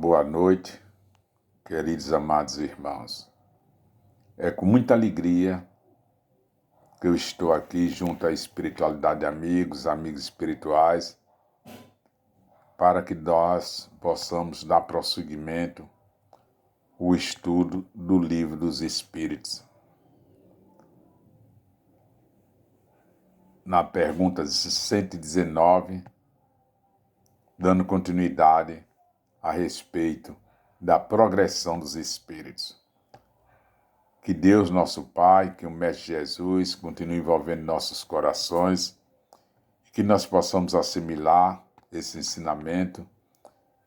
Boa noite, queridos amados irmãos. É com muita alegria que eu estou aqui junto à espiritualidade de amigos espirituais, para que nós possamos dar prosseguimento ao estudo do Livro dos Espíritos. Na pergunta 119, dando continuidade a respeito da progressão dos espíritos. Que Deus, nosso Pai, que o Mestre Jesus continue envolvendo nossos corações e que nós possamos assimilar esse ensinamento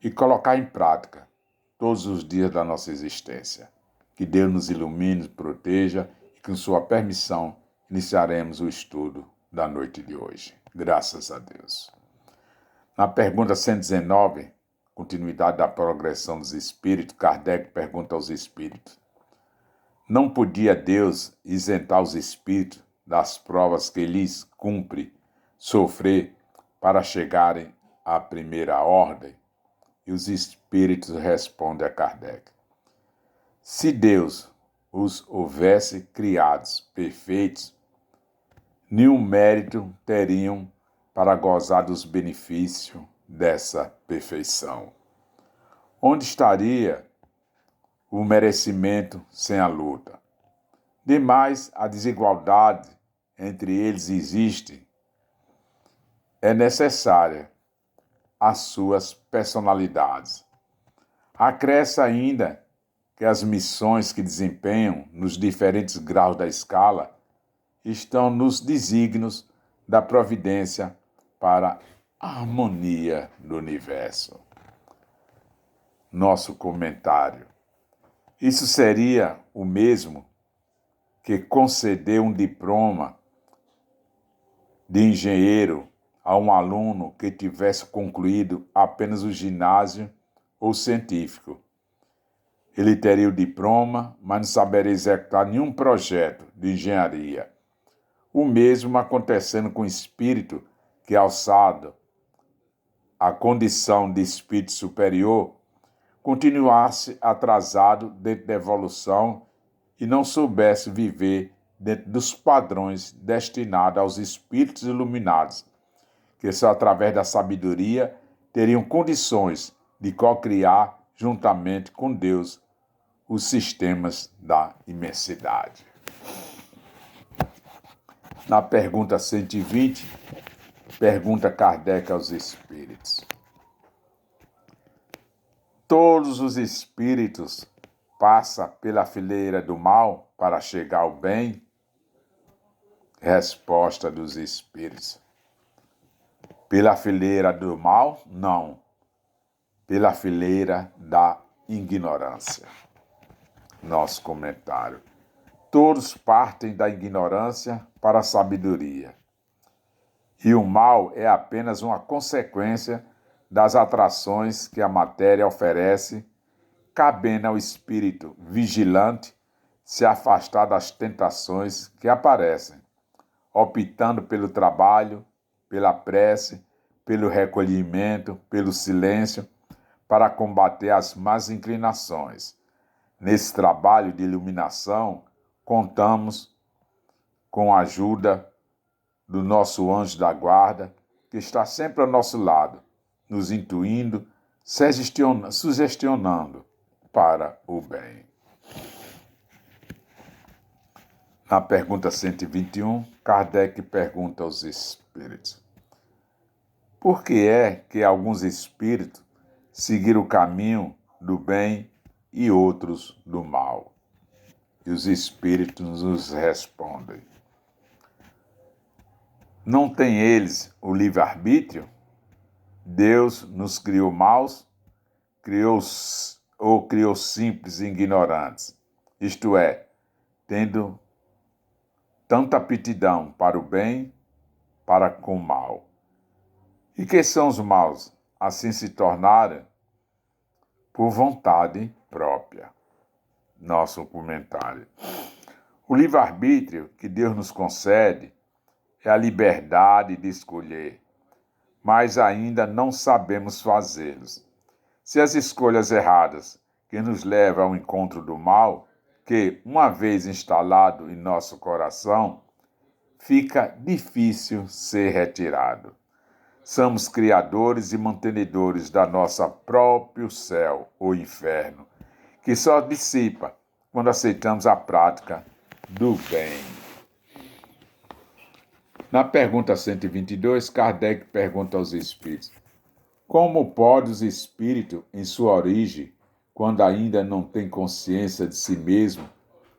e colocar em prática todos os dias da nossa existência. Que Deus nos ilumine, nos proteja e com sua permissão iniciaremos o estudo da noite de hoje. Graças a Deus. Na pergunta 119, continuidade da progressão dos espíritos, Kardec pergunta aos espíritos: não podia Deus isentar os espíritos das provas que lhes cumpre sofrer para chegarem à primeira ordem? E os espíritos respondem a Kardec: se Deus os houvesse criados perfeitos, nenhum mérito teriam para gozar dos benefícios dessa perfeição. Onde estaria o merecimento sem a luta? Demais, a desigualdade entre eles existe. É necessária as suas personalidades. Acresce ainda que as missões que desempenham nos diferentes graus da escala estão nos desígnios da providência para a harmonia do universo. Nosso comentário: isso seria o mesmo que conceder um diploma de engenheiro a um aluno que tivesse concluído apenas o ginásio ou científico. Ele teria o diploma, mas não saberia executar nenhum projeto de engenharia. O mesmo acontecendo com o espírito que, alçado à condição de espírito superior, continuasse atrasado dentro da evolução e não soubesse viver dentro dos padrões destinados aos espíritos iluminados, que só através da sabedoria teriam condições de co-criar juntamente com Deus os sistemas da imensidade. Na pergunta 120, pergunta Kardec aos espíritos: todos os espíritos passam pela fileira do mal para chegar ao bem? Resposta dos espíritos: pela fileira do mal, não. Pela fileira da ignorância. Nosso comentário: todos partem da ignorância para a sabedoria. E o mal é apenas uma consequência das atrações que a matéria oferece, cabendo ao espírito vigilante se afastar das tentações que aparecem, optando pelo trabalho, pela prece, pelo recolhimento, pelo silêncio, para combater as más inclinações. Nesse trabalho de iluminação, contamos com a ajuda do nosso anjo da guarda, que está sempre ao nosso lado, nos intuindo, sugestionando para o bem. Na pergunta 121, Kardec pergunta aos espíritos: por que é que alguns espíritos seguiram o caminho do bem e outros do mal? E os espíritos nos respondem: não têm eles o livre-arbítrio? Deus nos criou maus, criou simples e ignorantes, isto é, tendo tanta aptidão para o bem, para com o mal. E que são os maus? Assim se tornaram por vontade própria. Nosso comentário: o livre-arbítrio que Deus nos concede é a liberdade de escolher, mas ainda não sabemos fazê-los. Se as escolhas erradas que nos levam ao encontro do mal, que, uma vez instalado em nosso coração, fica difícil ser retirado. Somos criadores e mantenedores da nossa próprio céu ou inferno, que só dissipa quando aceitamos a prática do bem. Na pergunta 122, Kardec pergunta aos espíritos: como pode os espíritos, em sua origem, quando ainda não têm consciência de si mesmo,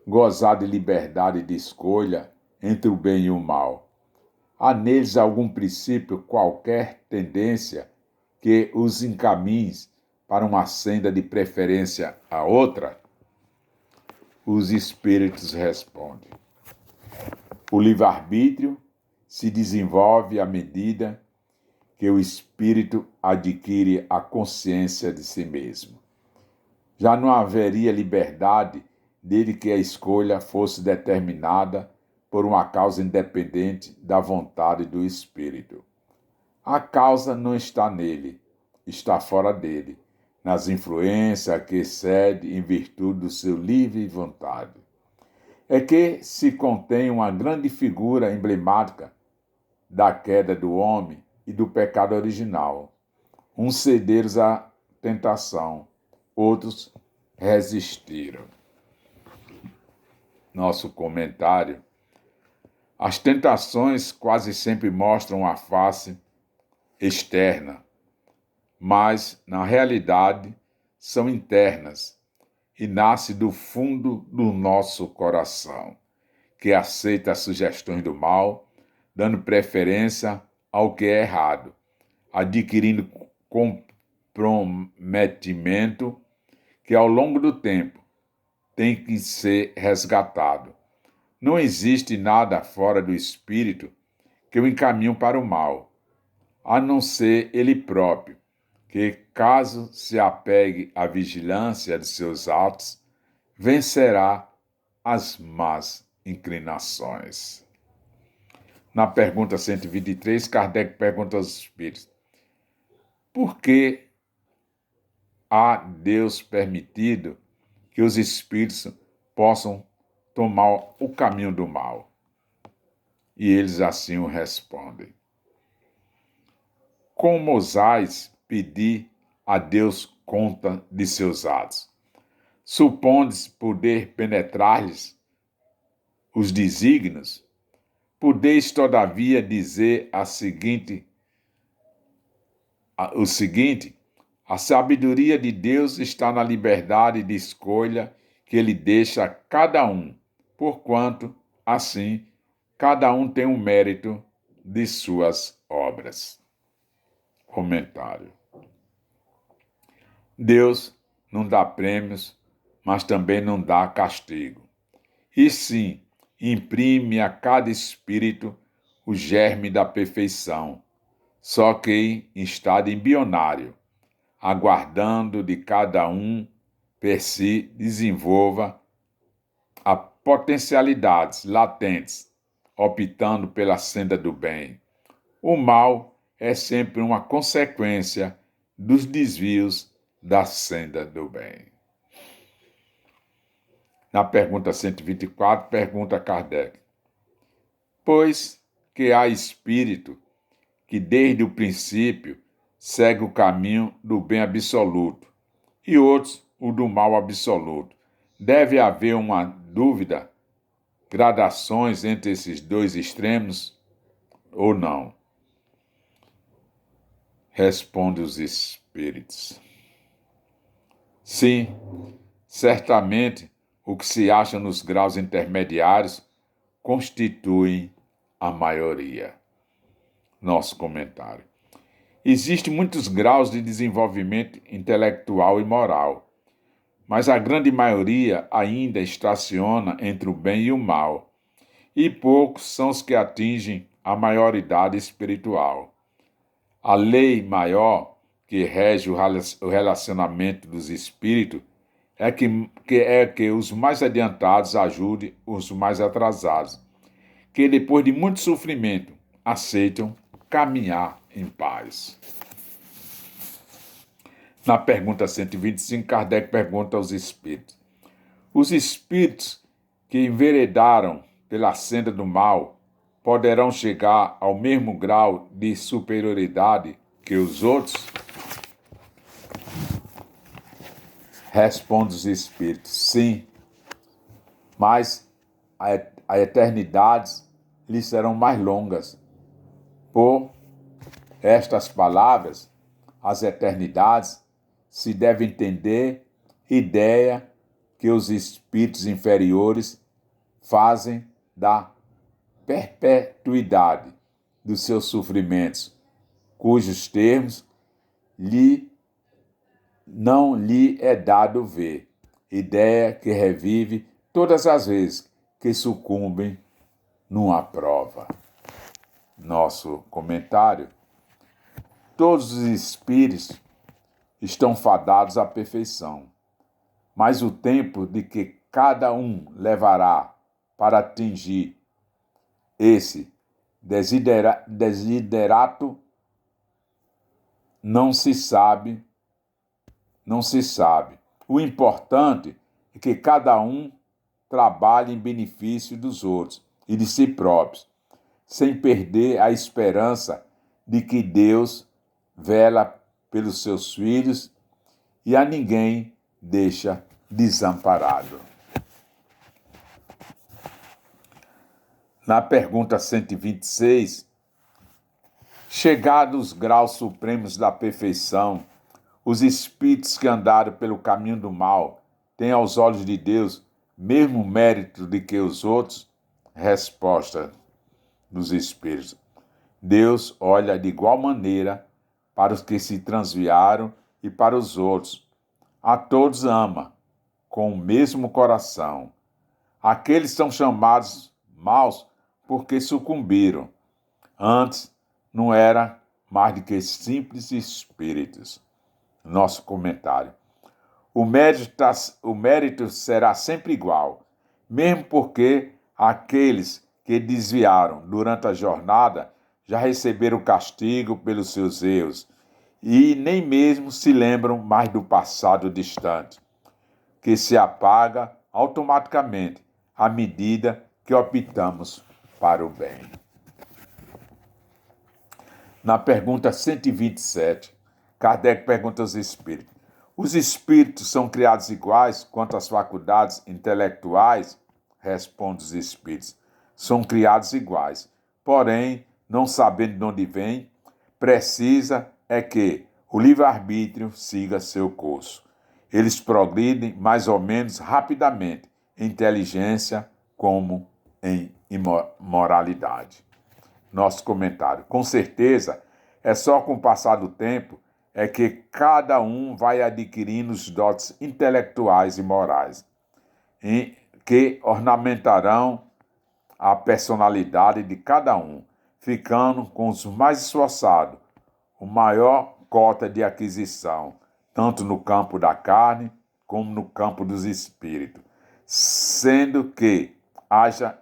gozar de liberdade de escolha entre o bem e o mal? Há neles algum princípio, qualquer tendência que os encaminhe para uma senda de preferência a outra? Os espíritos respondem: o livre-arbítrio se desenvolve à medida que o espírito adquire a consciência de si mesmo. Já não haveria liberdade desde que a escolha fosse determinada por uma causa independente da vontade do espírito. A causa não está nele, está fora dele, nas influências que cede em virtude do seu livre vontade. É que se contém uma grande figura emblemática da queda do homem e do pecado original. Uns cederam à tentação, outros resistiram. Nosso comentário: as tentações quase sempre mostram a face externa, mas, na realidade, são internas e nascem do fundo do nosso coração, que aceita as sugestões do mal, dando preferência ao que é errado, adquirindo comprometimento que, ao longo do tempo, tem que ser resgatado. Não existe nada fora do espírito que o encaminhe para o mal, a não ser ele próprio, que, caso se apegue à vigilância de seus atos, vencerá as más inclinações. Na pergunta 123, Kardec pergunta aos espíritos: por que há Deus permitido que os espíritos possam tomar o caminho do mal? E eles assim o respondem: como ousais pedir a Deus conta de seus atos? Supondes poder penetrar-lhes os desígnios? Podeis, todavia, dizer o seguinte: a sabedoria de Deus está na liberdade de escolha que Ele deixa a cada um, porquanto, assim, cada um tem um mérito de suas obras. Comentário: Deus não dá prêmios, mas também não dá castigo. E sim, imprime a cada espírito o germe da perfeição, só que em estado embrionário, aguardando de cada um per si desenvolva as potencialidades latentes, optando pela senda do bem. O mal é sempre uma consequência dos desvios da senda do bem. Na pergunta 124, pergunta Kardec: pois que há espírito que desde o princípio segue o caminho do bem absoluto e outros o do mal absoluto, deve haver uma dúvida, gradações entre esses dois extremos ou não? Responde os espíritos: sim, certamente o que se acha nos graus intermediários constituem a maioria. Nosso comentário: existem muitos graus de desenvolvimento intelectual e moral, mas a grande maioria ainda estaciona entre o bem e o mal, e poucos são os que atingem a maioridade espiritual. A lei maior que rege o relacionamento dos espíritos é que os mais adiantados ajudem os mais atrasados, que depois de muito sofrimento aceitam caminhar em paz. Na pergunta 125, Kardec pergunta aos espíritos: os espíritos que enveredaram pela senda do mal poderão chegar ao mesmo grau de superioridade que os outros? Responde os espíritos: sim, mas a eternidades lhes serão mais longas. Por estas palavras, as eternidades se deve entender ideia que os espíritos inferiores fazem da perpetuidade dos seus sofrimentos, cujos termos não lhe é dado ver, ideia que revive todas as vezes que sucumbem numa prova. Nosso comentário: todos os espíritos estão fadados à perfeição, mas o tempo de que cada um levará para atingir esse desiderato não se sabe. O importante é que cada um trabalhe em benefício dos outros e de si próprios, sem perder a esperança de que Deus vela pelos seus filhos e a ninguém deixa desamparado. Na pergunta 126, chegados os graus supremos da perfeição, os espíritos que andaram pelo caminho do mal têm aos olhos de Deus mesmo mérito do que os outros? Resposta dos espíritos: Deus olha de igual maneira para os que se transviaram e para os outros. A todos ama, com o mesmo coração. Aqueles são chamados maus porque sucumbiram. Antes não era mais do que simples espíritos. Nosso comentário: o mérito será sempre igual, mesmo porque aqueles que desviaram durante a jornada já receberam castigo pelos seus erros e nem mesmo se lembram mais do passado distante, que se apaga automaticamente à medida que optamos para o bem. Na pergunta 127, Kardec pergunta aos espíritos: os espíritos são criados iguais quanto às faculdades intelectuais? Responde os espíritos: são criados iguais, porém, não sabendo de onde vem, precisa é que o livre-arbítrio siga seu curso. Eles progridem mais ou menos rapidamente em inteligência como em imoralidade. Nosso comentário: com certeza, é só com o passar do tempo é que cada um vai adquirindo os dotes intelectuais e morais, que ornamentarão a personalidade de cada um, ficando com os mais esforçados o maior cota de aquisição, tanto no campo da carne como no campo dos espíritos, sendo que haja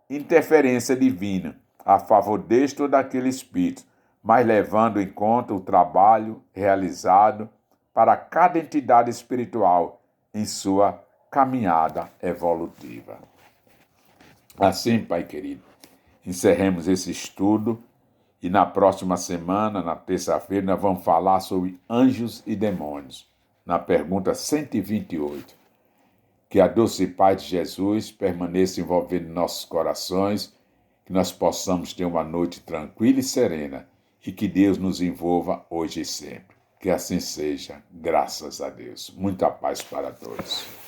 interferência divina a favor deste ou daquele espírito, mas levando em conta o trabalho realizado para cada entidade espiritual em sua caminhada evolutiva. Assim, Pai querido, encerremos esse estudo e na próxima semana, na terça-feira, nós vamos falar sobre anjos e demônios, na pergunta 128. Que a doce paz de Jesus permaneça envolvendo nossos corações, que nós possamos ter uma noite tranquila e serena e que Deus nos envolva hoje e sempre. Que assim seja, graças a Deus. Muita paz para todos.